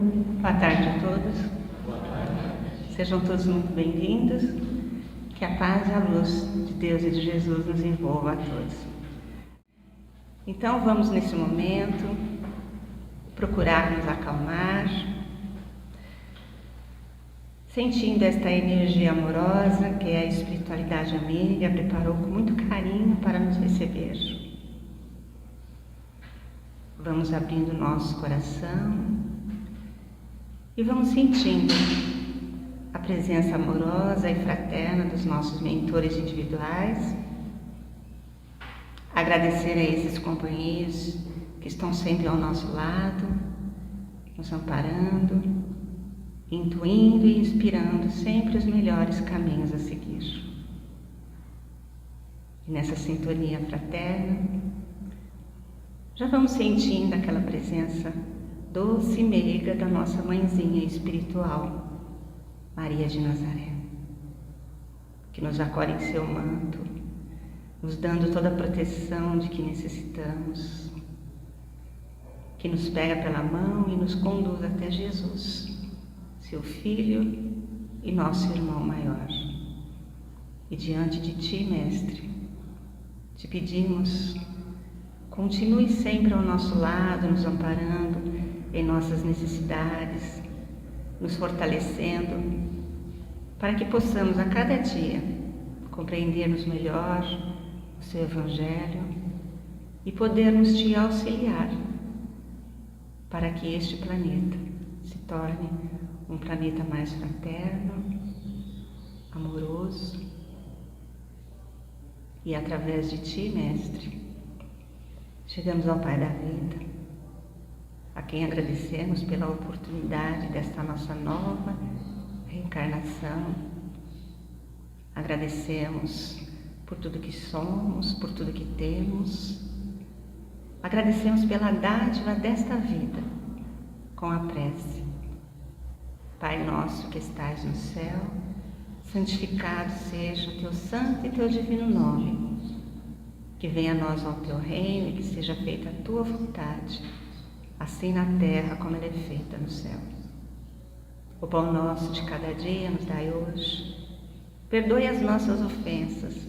Boa tarde a todos. Sejam todos muito bem-vindos. Que a paz e a luz de Deus e de Jesus nos envolva a todos. Então vamos nesse momento procurar nos acalmar, sentindo esta energia amorosa que a espiritualidade amiga preparou com muito carinho para nos receber. Vamos abrindo nosso coração e vamos sentindo a presença amorosa e fraterna dos nossos mentores individuais. Agradecer a esses companheiros que estão sempre ao nosso lado, nos amparando, intuindo e inspirando sempre os melhores caminhos a seguir. E nessa sintonia fraterna, já vamos sentindo aquela presença doce e meiga da nossa mãezinha espiritual, Maria de Nazaré, que nos acolhe em seu manto, nos dando toda a proteção de que necessitamos, que nos pega pela mão e nos conduz até Jesus, seu Filho e nosso irmão maior. E diante de Ti, Mestre, te pedimos, continue sempre ao nosso lado, nos amparando em nossas necessidades, nos fortalecendo, para que possamos a cada dia compreendermos melhor o Seu Evangelho e podermos Te auxiliar para que este planeta se torne um planeta mais fraterno, amoroso e através de Ti, Mestre, chegamos ao Pai da vida, a quem agradecemos pela oportunidade desta nossa nova reencarnação. Agradecemos por tudo que somos, por tudo que temos. Agradecemos pela dádiva desta vida, com a prece. Pai nosso que estais no céu, santificado seja o Teu santo e Teu divino nome. Que venha a nós o Teu reino e que seja feita a Tua vontade, assim na terra como ela é feita no céu. O pão nosso de cada dia nos dai hoje. Perdoe as nossas ofensas,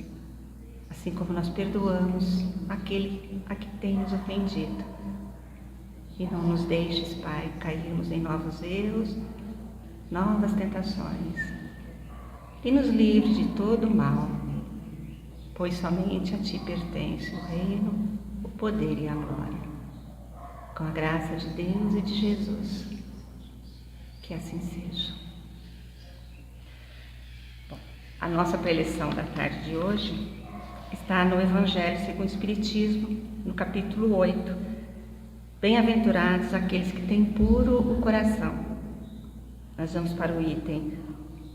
assim como nós perdoamos aquele a que tem nos ofendido. E não nos deixes, Pai, cairmos em novos erros, novas tentações. E nos livre de todo o mal, pois somente a Ti pertence o reino, o poder e a glória. Com a graça de Deus e de Jesus, que assim seja. Bom, a nossa preleção da tarde de hoje está no Evangelho segundo o Espiritismo, no capítulo 8. Bem-aventurados aqueles que têm puro o coração. Nós vamos para o item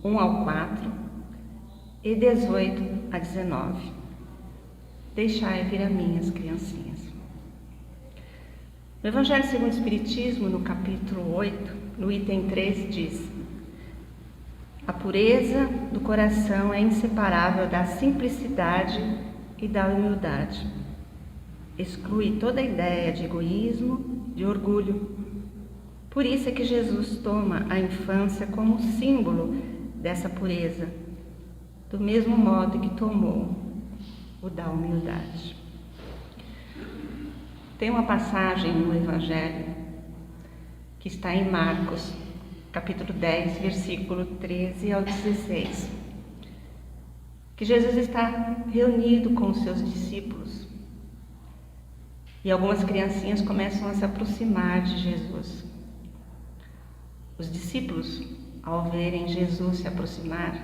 1 ao 4 e 18 a 19. Deixai vir a mim as criancinhas. No Evangelho segundo o Espiritismo, no capítulo 8, no item 3, diz: a pureza do coração é inseparável da simplicidade e da humildade. Exclui toda ideia de egoísmo, de orgulho. Por isso é que Jesus toma a infância como símbolo dessa pureza, do mesmo modo que tomou o da humildade. Tem uma passagem no Evangelho que está em Marcos, capítulo 10, versículo 13 ao 16, que Jesus está reunido com os seus discípulos e algumas criancinhas começam a se aproximar de Jesus. Os discípulos, ao verem Jesus se aproximar,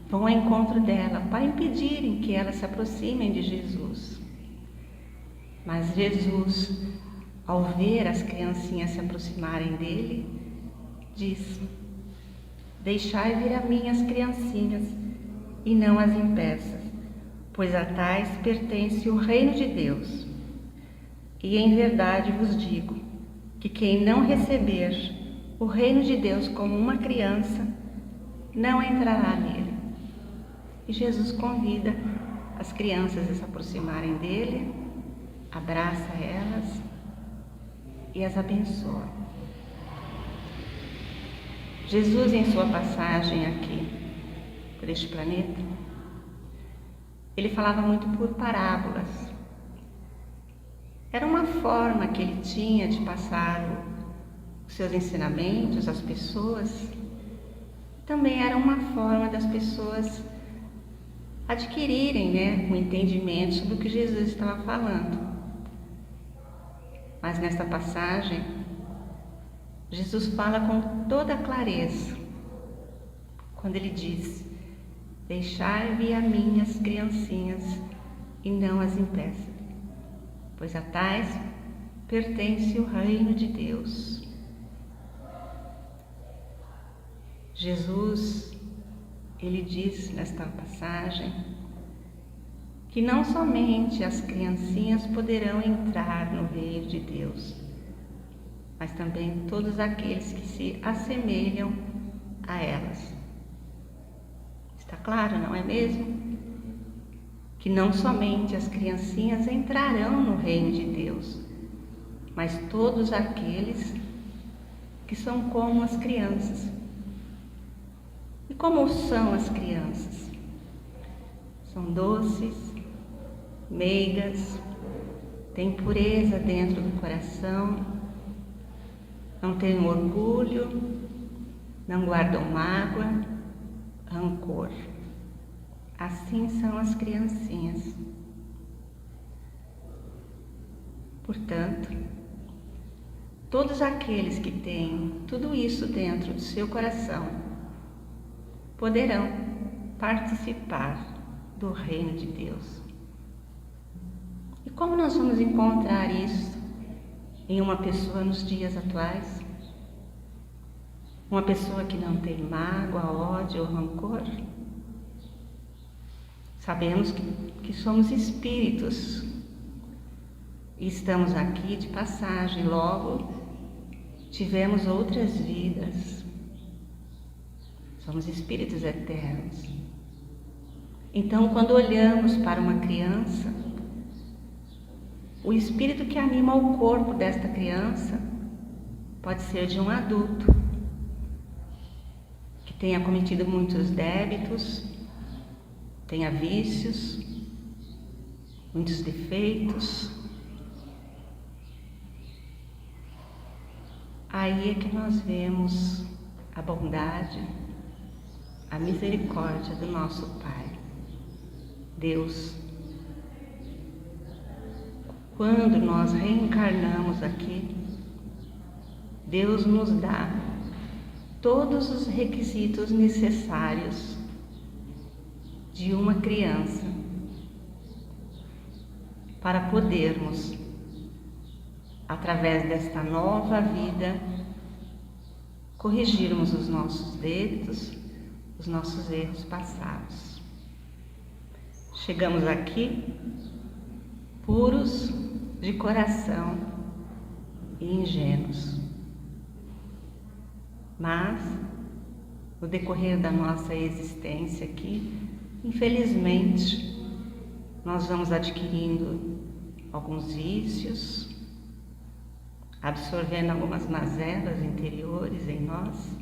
vão ao encontro dela para impedirem que elas se aproximem de Jesus. Mas Jesus, ao ver as criancinhas se aproximarem dele, diz: deixai vir a mim as criancinhas e não as impeças, pois a tais pertence o reino de Deus. E em verdade vos digo que quem não receber o reino de Deus como uma criança, não entrará nele. E Jesus convida as crianças a se aproximarem dele, abraça elas e as abençoa. Jesus, em sua passagem aqui por este planeta, ele falava muito por parábolas. Era uma forma que ele tinha de passar os seus ensinamentos às pessoas. Também era uma forma das pessoas adquirirem, um entendimento sobre o que Jesus estava falando. Mas nesta passagem, Jesus fala com toda a clareza, quando ele diz: deixai-me a minhas criancinhas e não as impeça, pois a tais pertence o reino de Deus. Jesus, ele diz nesta passagem que não somente as criancinhas poderão entrar no reino de Deus, mas também todos aqueles que se assemelham a elas. Está claro, não é mesmo? Que não somente as criancinhas entrarão no reino de Deus, mas todos aqueles que são como as crianças. E como são as crianças? São doces, meigas, têm pureza dentro do coração, não têm orgulho, não guardam mágoa, rancor. Assim são as criancinhas. Portanto, todos aqueles que têm tudo isso dentro do seu coração poderão participar do reino de Deus. E como nós vamos encontrar isso em uma pessoa nos dias atuais? Uma pessoa que não tem mágoa, ódio ou rancor? Sabemos que somos espíritos e estamos aqui de passagem, logo tivemos outras vidas. Somos espíritos eternos. Então, quando olhamos para uma criança, o espírito que anima o corpo desta criança pode ser de um adulto que tenha cometido muitos débitos, tenha vícios, muitos defeitos. Aí é que nós vemos a bondade, a misericórdia do nosso Pai, Deus. Quando nós reencarnamos aqui, Deus nos dá todos os requisitos necessários de uma criança para podermos, através desta nova vida, corrigirmos os nossos débitos, os nossos erros passados. Chegamos aqui puros de coração e ingênuos. Mas, no decorrer da nossa existência aqui, infelizmente, nós vamos adquirindo alguns vícios, absorvendo algumas mazelas interiores em nós.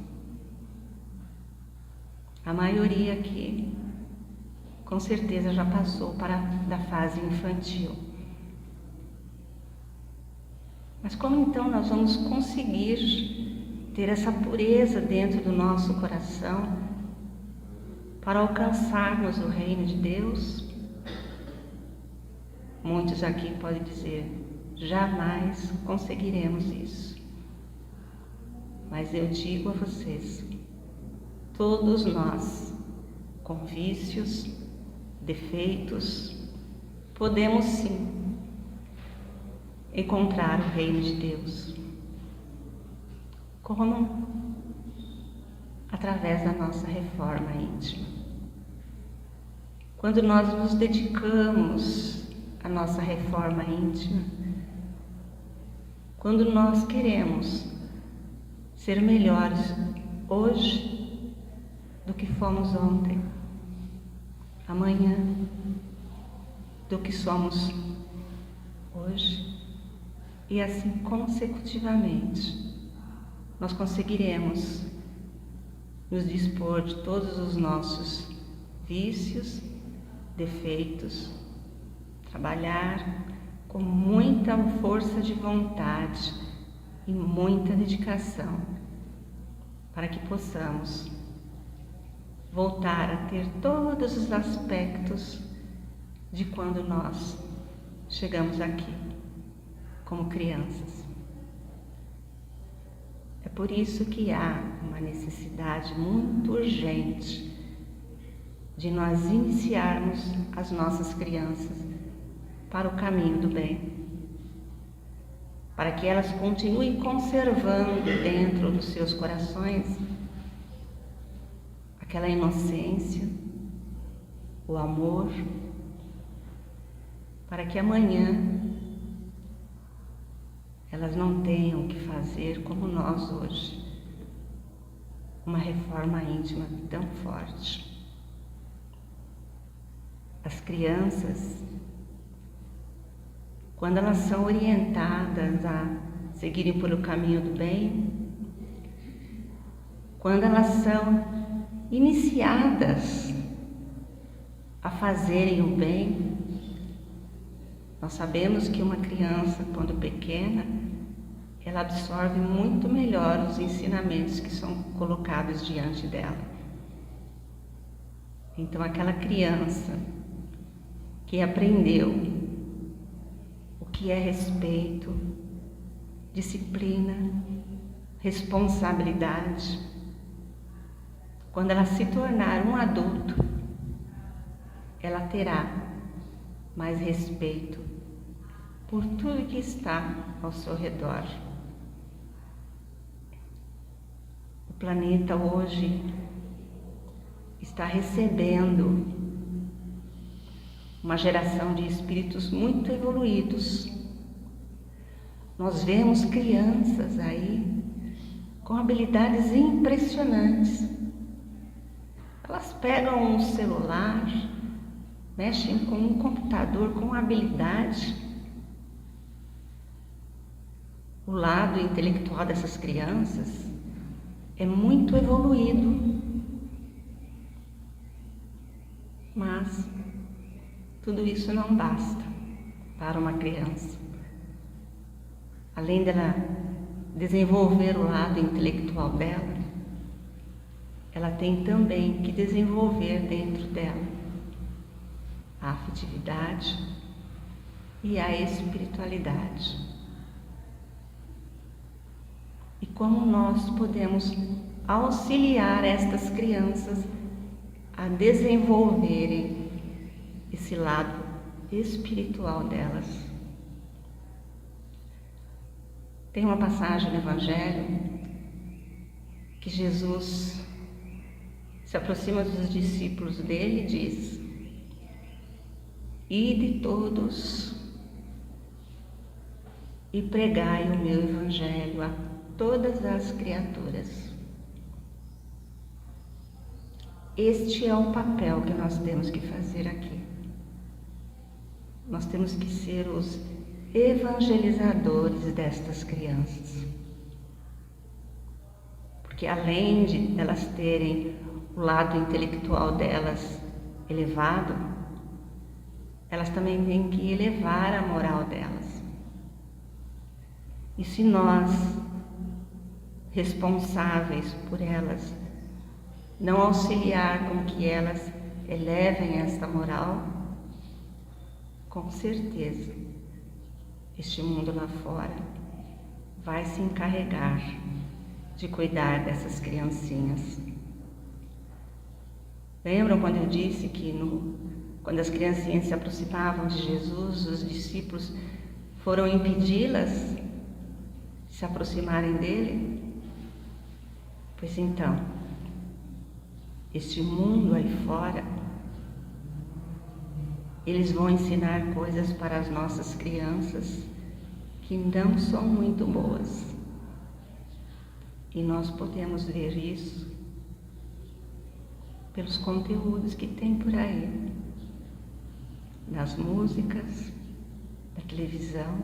A maioria aqui, com certeza, já passou da fase infantil. Mas como então nós vamos conseguir ter essa pureza dentro do nosso coração para alcançarmos o reino de Deus? Muitos aqui podem dizer: jamais conseguiremos isso. Mas eu digo a vocês, todos nós, com vícios, defeitos, podemos sim encontrar o reino de Deus. Como? Através da nossa reforma íntima. Quando nós nos dedicamos à nossa reforma íntima, quando nós queremos ser melhores hoje do que fomos ontem, amanhã do que somos hoje, e assim consecutivamente, nós conseguiremos nos dispor de todos os nossos vícios, defeitos, trabalhar com muita força de vontade e muita dedicação para que possamos voltar a ter todos os aspectos de quando nós chegamos aqui como crianças. É por isso que há uma necessidade muito urgente de nós iniciarmos as nossas crianças para o caminho do bem, para que elas continuem conservando dentro dos seus corações aquela inocência, o amor, para que amanhã elas não tenham que fazer como nós hoje, uma reforma íntima tão forte. As crianças, quando elas são orientadas a seguirem pelo caminho do bem, quando elas são iniciadas a fazerem o bem, nós sabemos que uma criança, quando pequena, ela absorve muito melhor os ensinamentos que são colocados diante dela. Então, aquela criança que aprendeu o que é respeito, disciplina, responsabilidade, quando ela se tornar um adulto, ela terá mais respeito por tudo que está ao seu redor. O planeta hoje está recebendo uma geração de espíritos muito evoluídos. Nós vemos crianças aí com habilidades impressionantes. Elas pegam um celular, mexem com um computador com habilidade. O lado intelectual dessas crianças é muito evoluído, mas tudo isso não basta para uma criança. Além dela desenvolver o lado intelectual dela, ela tem também que desenvolver dentro dela a afetividade e a espiritualidade. E como nós podemos auxiliar estas crianças a desenvolverem esse lado espiritual delas? Tem uma passagem no Evangelho que Jesus se aproxima dos discípulos dele e diz: ide todos e pregai o meu Evangelho a todas as criaturas. Este é o papel que nós temos que fazer aqui. Nós temos que ser os evangelizadores destas crianças. Porque além de elas terem o lado intelectual delas elevado, elas também têm que elevar a moral delas. E se nós, responsáveis por elas, não auxiliar com que elas elevem esta moral, com certeza este mundo lá fora vai se encarregar de cuidar dessas criancinhas. Lembram quando eu disse que quando as criancinhas se aproximavam de Jesus, os discípulos foram impedi-las de se aproximarem dele? Pois então, este mundo aí fora, eles vão ensinar coisas para as nossas crianças que não são muito boas. E nós podemos ver isso pelos conteúdos que tem por aí, nas músicas, da televisão,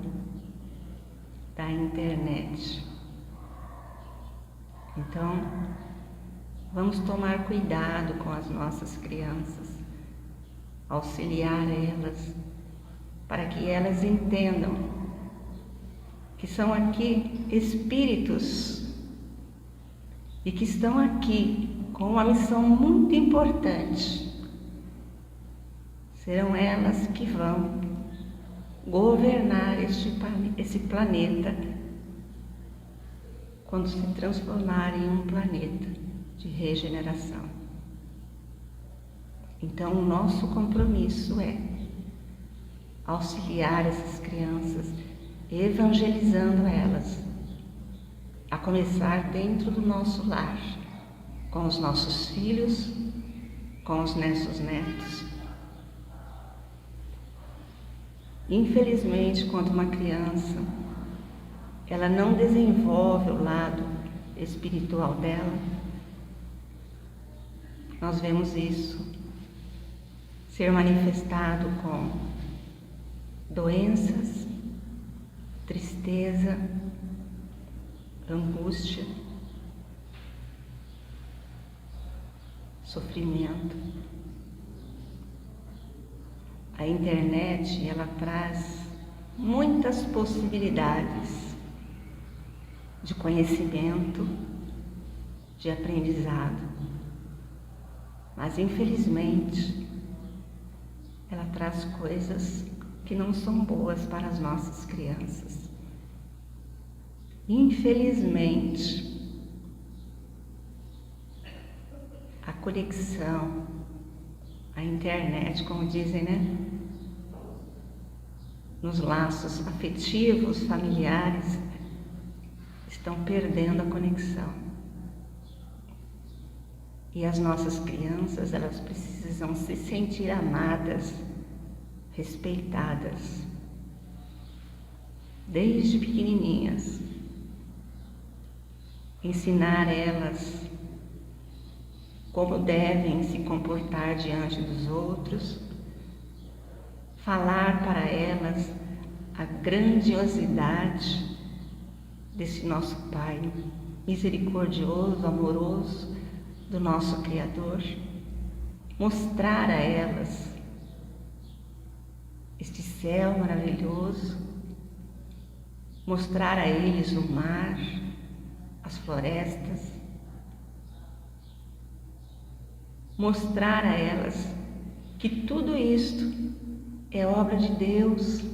da internet. Então, Vamos tomar cuidado com as nossas crianças, auxiliar elas, para que elas entendam que são aqui espíritos e que estão aqui com uma missão muito importante. Serão elas que vão governar esse planeta quando se transformar em um planeta de regeneração. Então, o nosso compromisso é auxiliar essas crianças, evangelizando elas, a começar dentro do nosso lar, com os nossos filhos, com os nossos netos. Infelizmente, quando uma criança ela não desenvolve o lado espiritual dela, nós vemos isso ser manifestado com doenças, tristeza, angústia, sofrimento. A internet, ela traz muitas possibilidades de conhecimento, de aprendizado, mas infelizmente ela traz coisas que não são boas para as nossas crianças. Infelizmente, a conexão, a internet, como dizem, né? Nos laços afetivos, familiares, estão perdendo a conexão. E as nossas crianças, elas precisam se sentir amadas, respeitadas, desde pequenininhas. Ensinar elas como devem se comportar diante dos outros, falar para elas a grandiosidade desse nosso Pai misericordioso, amoroso, do nosso Criador, mostrar a elas este céu maravilhoso, mostrar a eles o mar, as florestas, mostrar a elas que tudo isto é obra de Deus,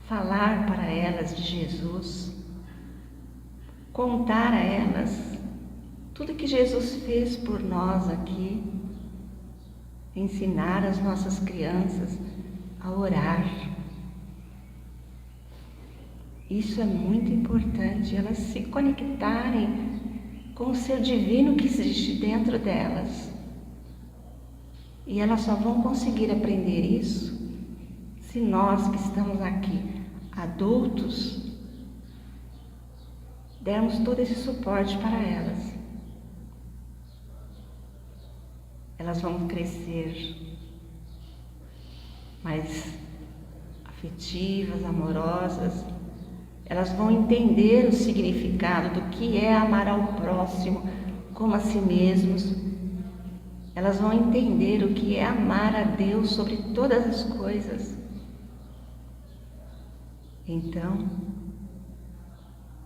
falar para elas de Jesus, contar a elas tudo que Jesus fez por nós aqui, ensinar as nossas crianças a orar. Isso é muito importante, elas se conectarem com o ser divino que existe dentro delas. E elas só vão conseguir aprender isso se nós que estamos aqui, adultos, dermos todo esse suporte para elas. Elas vão crescer mais afetivas, amorosas. Elas vão entender o significado do que é amar ao próximo como a si mesmos. Elas vão entender o que é amar a Deus sobre todas as coisas. Então,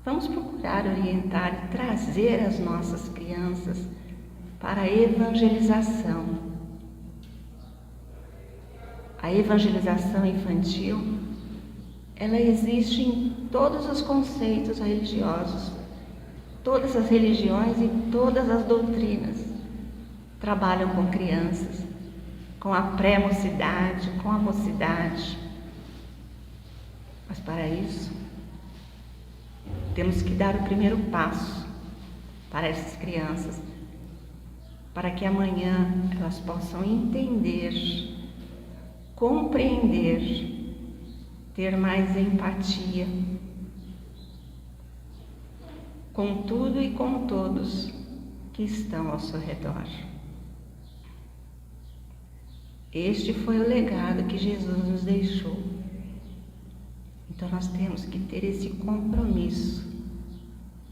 vamos procurar orientar e trazer as nossas crianças para a evangelização. A evangelização infantil, ela existe em todos os conceitos religiosos. Todas as religiões e todas as doutrinas trabalham com crianças, com a pré-mocidade, com a mocidade. Mas para isso, temos que dar o primeiro passo para essas crianças, para que amanhã elas possam entender, compreender, ter mais empatia com tudo e com todos que estão ao seu redor. Este foi o legado que Jesus nos deixou. Então nós temos que ter esse compromisso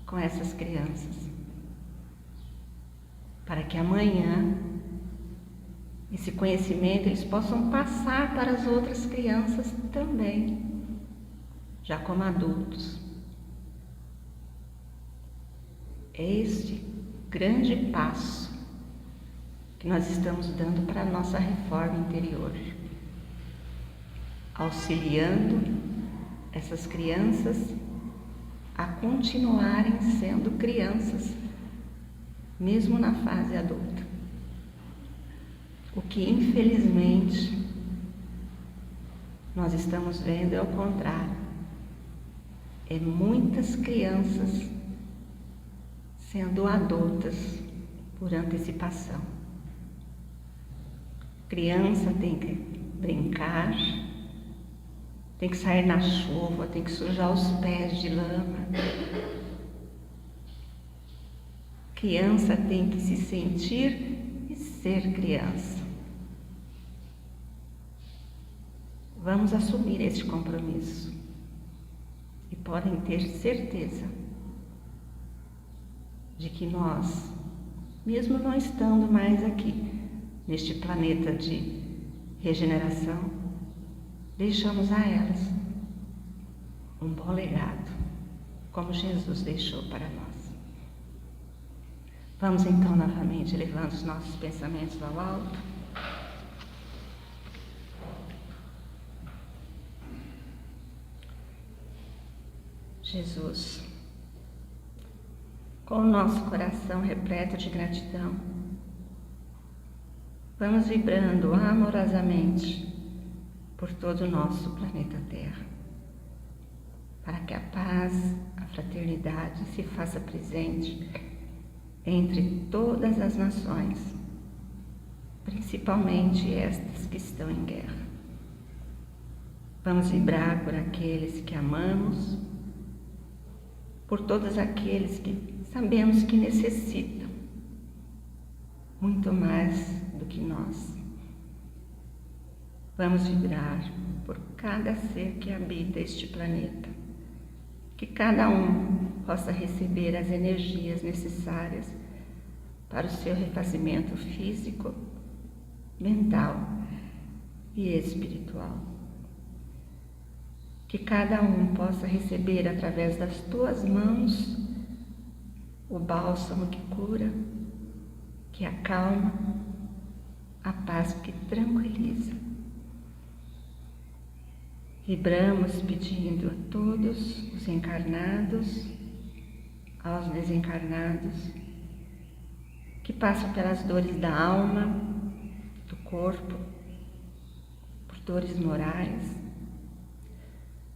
com essas crianças. para que amanhã esse conhecimento eles possam passar para as outras crianças também, já como adultos. É este grande passo que nós estamos dando para a nossa reforma interior, auxiliando essas crianças a continuarem sendo crianças, mesmo na fase adulta. O que infelizmente nós estamos vendo é o contrário. É muitas crianças sendo adultas por antecipação. Criança tem que brincar, tem que sair na chuva, tem que sujar os pés de lama. Criança tem que se sentir e ser criança. Vamos assumir este compromisso e podem ter certeza de que nós, mesmo não estando mais aqui, neste planeta de regeneração, deixamos a elas um bom legado, como Jesus deixou para nós. Vamos então novamente elevando os nossos pensamentos ao alto. Jesus, com o nosso coração repleto de gratidão, vamos vibrando amorosamente por todo o nosso planeta Terra, para que a paz, a fraternidade se faça presente entre todas as nações, principalmente estas que estão em guerra. Vamos vibrar por aqueles que amamos, por todos aqueles que sabemos que necessitam muito mais do que nós. Vamos vibrar por cada ser que habita este planeta, que cada um possa receber as energias necessárias para o seu refazimento físico, mental e espiritual. Que cada um possa receber através das tuas mãos o bálsamo que cura, que acalma, a paz que tranquiliza. Vibramos pedindo a todos os encarnados, aos desencarnados, que passam pelas dores da alma, do corpo, por dores morais.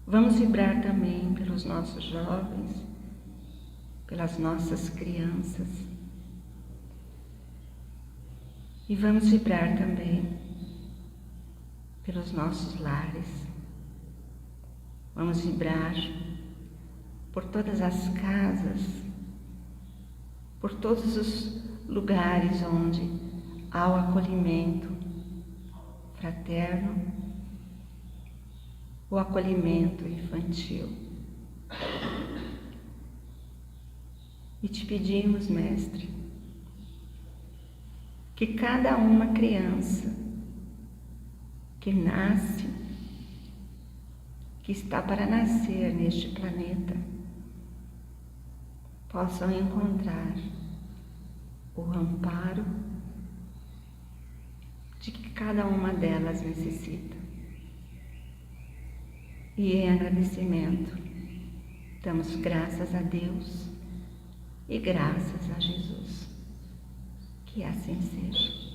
Vamos vibrar também pelos nossos jovens, pelas nossas crianças. E vamos vibrar também pelos nossos lares. Vamos vibrar por todas as casas, por todos os lugares onde há o acolhimento fraterno, o acolhimento infantil. E te pedimos, Mestre, que cada uma criança que nasce, que está para nascer neste planeta, possam encontrar o amparo de que cada uma delas necessita. E em agradecimento, damos graças a Deus e graças a Jesus. Que assim seja.